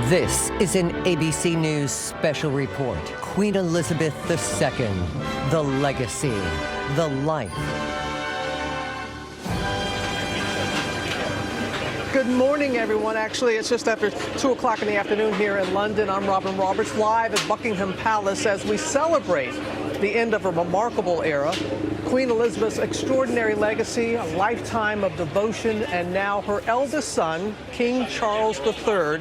This is an ABC News special report. Queen Elizabeth II, the legacy, the life. Good morning, everyone. Actually, it's just after 2 o'clock in the afternoon here in London. I'm Robin Roberts, live at Buckingham Palace as we celebrate the end of a remarkable era. Queen Elizabeth's extraordinary legacy, a lifetime of devotion, and now her eldest son, King Charles III,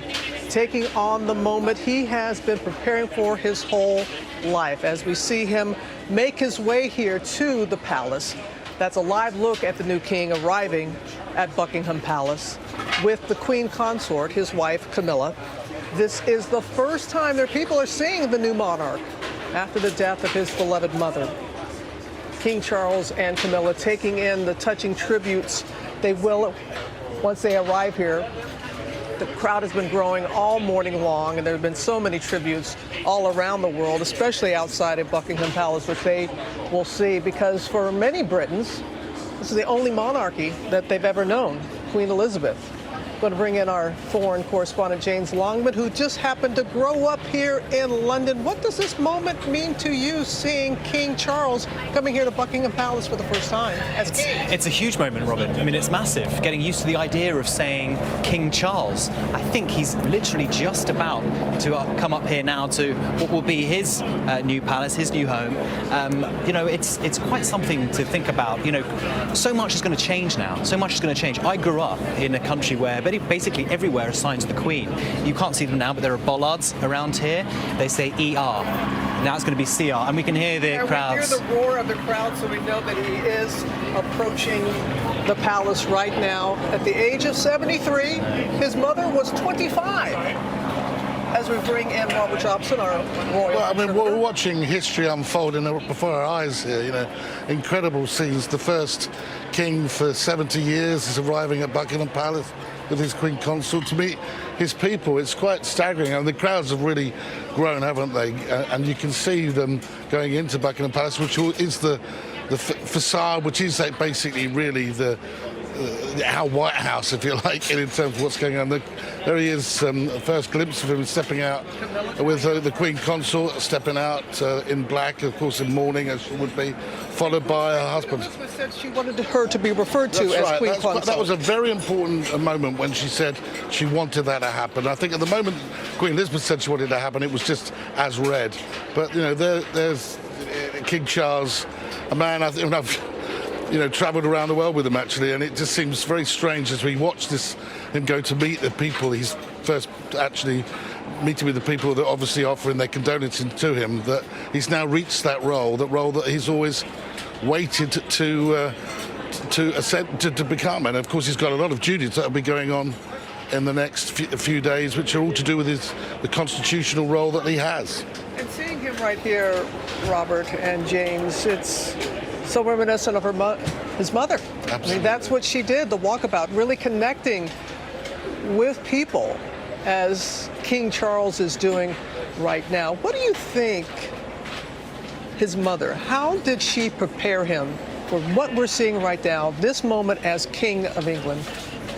taking on the moment he has been preparing for his whole life. As we see him make his way here to the palace, that's a live look at the new king arriving at Buckingham Palace with the Queen Consort, his wife, Camilla. This is the first time their people are seeing the new monarch after the death of his beloved mother. King Charles and Camilla taking in the touching tributes. They will, once they arrive here. The crowd has been growing all morning long, and there have been so many tributes all around the world, especially outside of Buckingham Palace, which they will see, because for many Britons, this is the only monarchy that they've ever known, Queen Elizabeth. I'm going to bring in our foreign correspondent, James Longman, who just happened to grow up here in London. What does this moment mean to you, seeing King Charles coming here to Buckingham Palace for the first time as king? It's a huge moment, Robin. I mean, it's massive. Getting used to the idea of saying King Charles. I think he's literally just about to come up here now to what will be his new palace, his new home. You know, it's quite something to think about. You know, so much is going to change now. So much is going to change. I grew up in a country where basically everywhere are signs of the Queen. You can't see them now, but there are bollards around here. They say ER. Now it's going to be CR, and we can hear the crowds. We hear the roar of the crowd, so we know that he is approaching the palace right now. At the age of 73, his mother was 25. As we bring in Robert Jobson, our royal. Well, I mean, we're watching history unfold before our eyes here. You know, incredible scenes. The first king for 70 years is arriving at Buckingham Palace with his Queen Consort to meet his people. It's quite staggering, and the crowds have really grown, haven't they? And you can see them going into Buckingham Palace, which is the facade, which is basically really our White House, if you like, in terms of what's going on. There he is, first glimpse of him stepping out with the Queen Consort, stepping out in black, of course in mourning, as she would be, followed by her husband. Elizabeth said she wanted her to be referred to as Queen Consort. That was a very important moment when she said she wanted that to happen. I think at the moment Queen Elizabeth said she wanted it to happen, it was just as read. But, you know, there's King Charles, a man I've travelled around the world with him, actually, and it just seems very strange as we watch him go to meet the people. He's first actually meeting with the people that obviously offering their condolences to him, that he's now reached that role that he's always waited to become. And of course he's got a lot of duties that will be going on in the next few days, which are all to do with the constitutional role that he has. And seeing him right here, Robert and James, it's so reminiscent of his mother. Absolutely. I mean, that's what she did, the walkabout, really connecting with people as King Charles is doing right now. What do you think his mother, how did she prepare him for what we're seeing right now, this moment as King of England?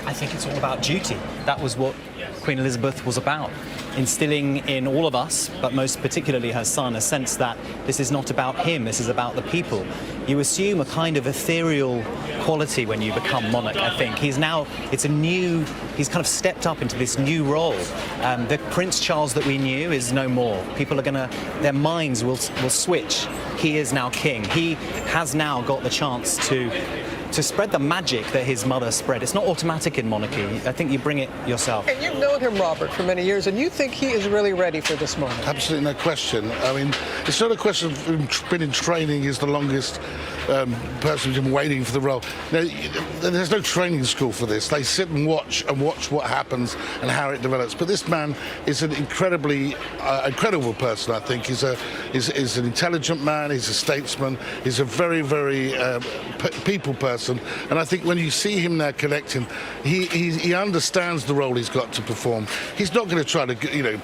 I think it's all about duty. That was what Queen Elizabeth was about. Instilling in all of us, but most particularly her son, a sense that this is not about him, this is about the people. You assume a kind of ethereal quality when you become monarch, I think. He's kind of stepped up into this new role. The Prince Charles that we knew is no more. People are their minds will switch. He is now king. He has now got the chance to spread the magic that his mother spread. It's not automatic in monarchy. I think you bring it yourself. And you've known him, Robert, for many years, and you think he is really ready for this moment? Absolutely no question. I mean, it's not a question of him been in training. He's the longest person who's been waiting for the role. Now, there's no training school for this. They sit and watch what happens and how it develops. But this man is an incredibly incredible person, I think. He's an intelligent man. He's a statesman. He's a very, very people person. And I think when you see him now connecting, he understands the role he's got to perform. He's not going to try to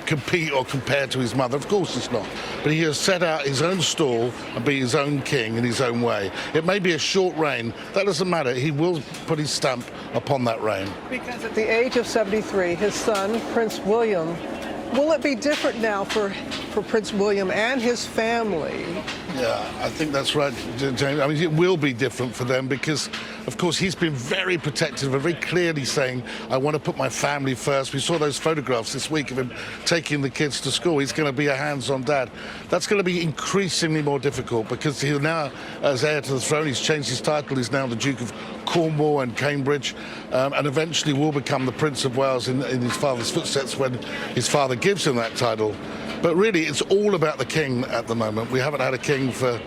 compete or compare to his mother. Of course he's not. But he has set out his own stall and be his own king in his own way. It may be a short reign. That doesn't matter. He will put his stamp upon that reign. Because at the age of 73, his son, Prince William, Will it be different now for Prince William and his family? Yeah, I think that's right, James. I mean, it will be different for them because, of course, he's been very protective and very clearly saying, I want to put my family first. We saw those photographs this week of him taking the kids to school. He's going to be a hands-on dad. That's going to be increasingly more difficult because he'll now, as heir to the throne, he's changed his title. He's now the Duke of Cornwall and Cambridge, and eventually will become the Prince of Wales in his father's footsteps when his father gives him that title. But really, it's all about the king at the moment. We haven't had a king for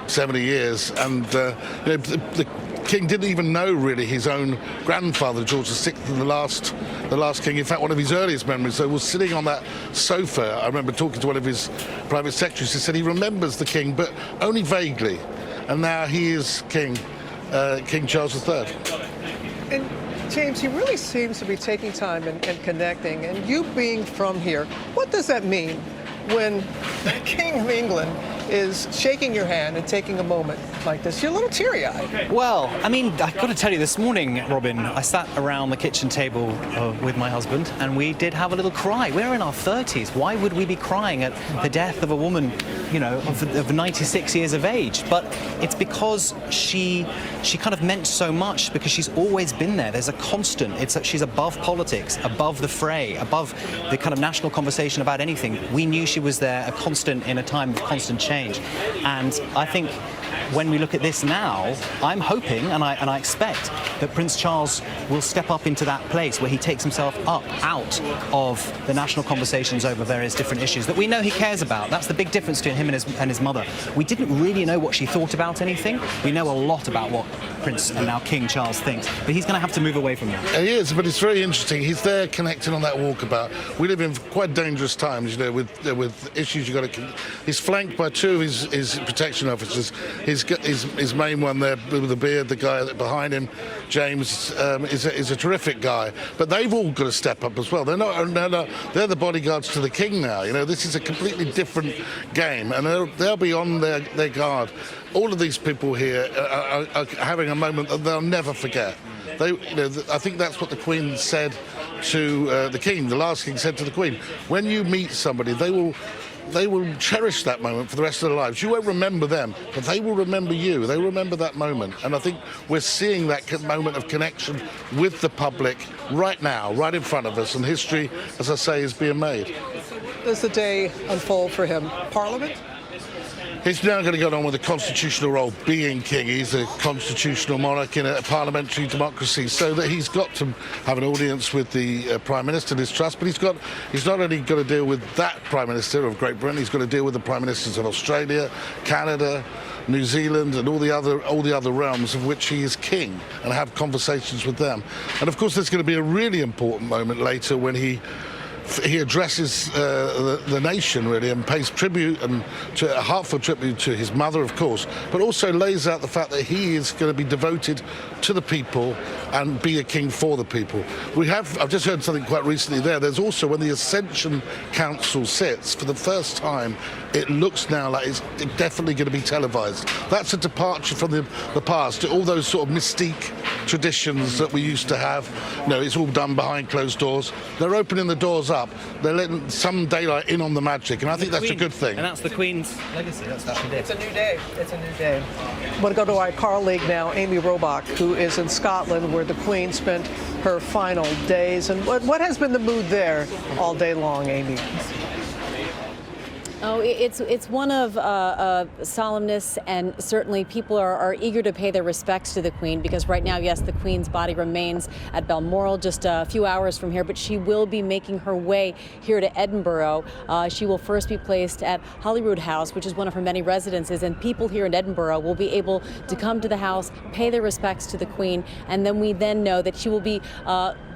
70 years, and the king didn't even know really his own grandfather, George VI, the last king. In fact, one of his earliest memories, so was sitting on that sofa. I remember talking to one of his private secretaries who said he remembers the king, but only vaguely. And now he is king, King Charles III. And James, he really seems to be taking time and connecting. And you being from here, what does that mean when the King of England is shaking your hand and taking a moment like this? You're a little teary-eyed. Well, I mean, I've got to tell you, this morning, Robin, I sat around the kitchen table with my husband, and we did have a little cry. We're in our 30s. Why would we be crying at the death of a woman, you know, of 96 years of age? But it's because she kind of meant so much, because she's always been there. There's a constant. She's above politics, above the fray, above the kind of national conversation about anything. We knew she was there, a constant in a time of constant change. And I think when we look at this now, I'm hoping and I expect that Prince Charles will step up into that place where he takes himself up out of the national conversations over various different issues that we know he cares about. That's the big difference between him and his mother. We didn't really know what she thought about anything. We know a lot about what Prince and now King Charles thinks, but he's going to have to move away from that. He is, but it's very interesting. He's there connecting on that walkabout. We live in quite dangerous times, you know, with issues you've got to... He's flanked by two of his protection officers. His main one there with the beard, the guy behind him, James, is a terrific guy. But they've all got to step up as well. They're they're the bodyguards to the king now. You know, this is a completely different game, and they'll be on their guard. All of these people here are having a moment that they'll never forget. I think that's what the Queen said to the King. The last King said to the Queen, when you meet somebody, they will cherish that moment for the rest of their lives. You won't remember them, but they will remember you. They will remember that moment. And I think we're seeing that moment of connection with the public right now, right in front of us. And history, as I say, is being made. Does the day unfold for him? Parliament? He's now going to go on with a constitutional role, being king. He's a constitutional monarch in a parliamentary democracy, so that he's got to have an audience with the Prime Minister, Liz Truss, but he's not only got to deal with that Prime Minister of Great Britain, he's got to deal with the Prime Ministers of Australia, Canada, New Zealand, and all the other realms of which he is king, and have conversations with them. And of course, there's going to be a really important moment later when he addresses the nation, really, and pays tribute, and a heartfelt tribute to his mother, of course, but also lays out the fact that he is going to be devoted to the people and be a king for the people. I've just heard something quite recently there. There's also, when the Ascension Council sits, for the first time, it looks now like it's definitely going to be televised. That's a departure from the past, all those sort of mystique traditions that we used to have. No, it's all done behind closed doors. They're opening the doors up. They're letting some daylight in on the magic, and I think that's a good thing. And that's the Queen's legacy. That's what she did. It's a new day. It's a new day. I'm going to go to our colleague now, Amy Robach, who is in Scotland, where the Queen spent her final days. And what has been the mood there all day long, Amy? Oh, it's one of solemnness, and certainly people are eager to pay their respects to the Queen, because right now, yes, the Queen's body remains at Balmoral, just a few hours from here, but she will be making her way here to Edinburgh. She will first be placed at Holyrood House, which is one of her many residences, and people here in Edinburgh will be able to come to the house, pay their respects to the Queen, and then we then know that she will be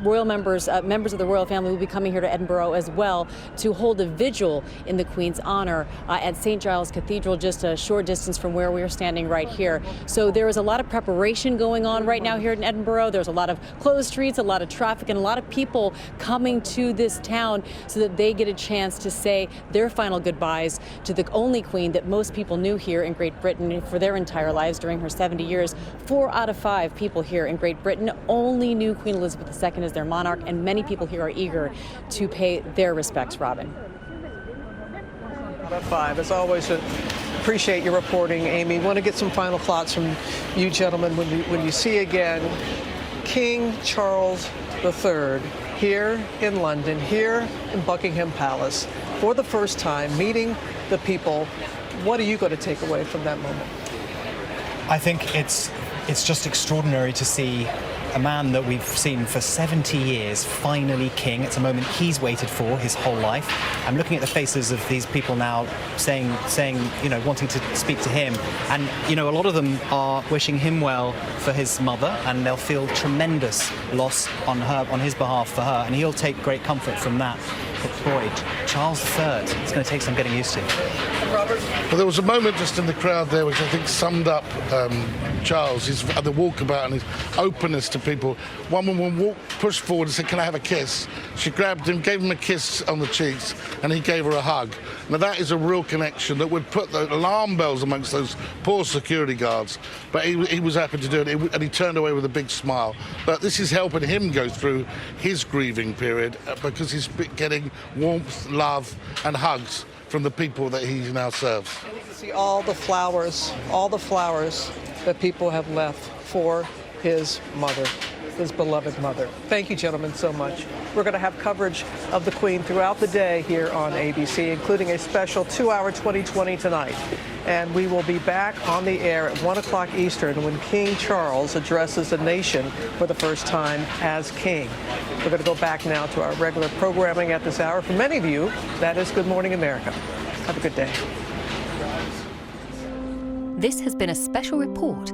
royal members of the royal family will be coming here to Edinburgh as well to hold a vigil in the Queen's honor. honor at St. Giles Cathedral, just a short distance from where we are standing right here. So there is a lot of preparation going on right now here in Edinburgh. There's a lot of closed streets, a lot of traffic, and a lot of people coming to this town so that they get a chance to say their final goodbyes to the only queen that most people knew here in Great Britain for their entire lives during her 70 years. 4 out of 5 people here in Great Britain only knew Queen Elizabeth II as their monarch, and many people here are eager to pay their respects, Robin. Out of 5. As always, appreciate your reporting, Amy. Want to get some final thoughts from you gentlemen when you see again King Charles III here in London, here in Buckingham Palace, for the first time, meeting the people. What are you going to take away from that moment? I think it's just extraordinary to see a man that we've seen for 70 years finally king. It's a moment he's waited for his whole life. I'm looking at the faces of these people now saying, wanting to speak to him. And, a lot of them are wishing him well for his mother, and they'll feel tremendous loss on his behalf for her. And he'll take great comfort from that. But boy, Charles III, it's going to take some getting used to. Robert? Well, there was a moment just in the crowd there which I think summed up Charles, the walkabout and his openness to people. One woman pushed forward and said, "Can I have a kiss?" She grabbed him, gave him a kiss on the cheeks, and he gave her a hug. Now that is a real connection that would put the alarm bells amongst those poor security guards. But he was happy to do it, and he turned away with a big smile. But this is helping him go through his grieving period because he's getting warmth, love, and hugs from the people that he now serves. And you can see all the flowers that people have left for his mother, his beloved mother. Thank you, gentlemen, so much. We're going to have coverage of the Queen throughout the day here on ABC, including a special 2-hour 2020 tonight. And we will be back on the air at 1 o'clock Eastern when King Charles addresses the nation for the first time as king. We're going to go back now to our regular programming at this hour. For many of you, that is Good Morning America. Have a good day. This has been a special report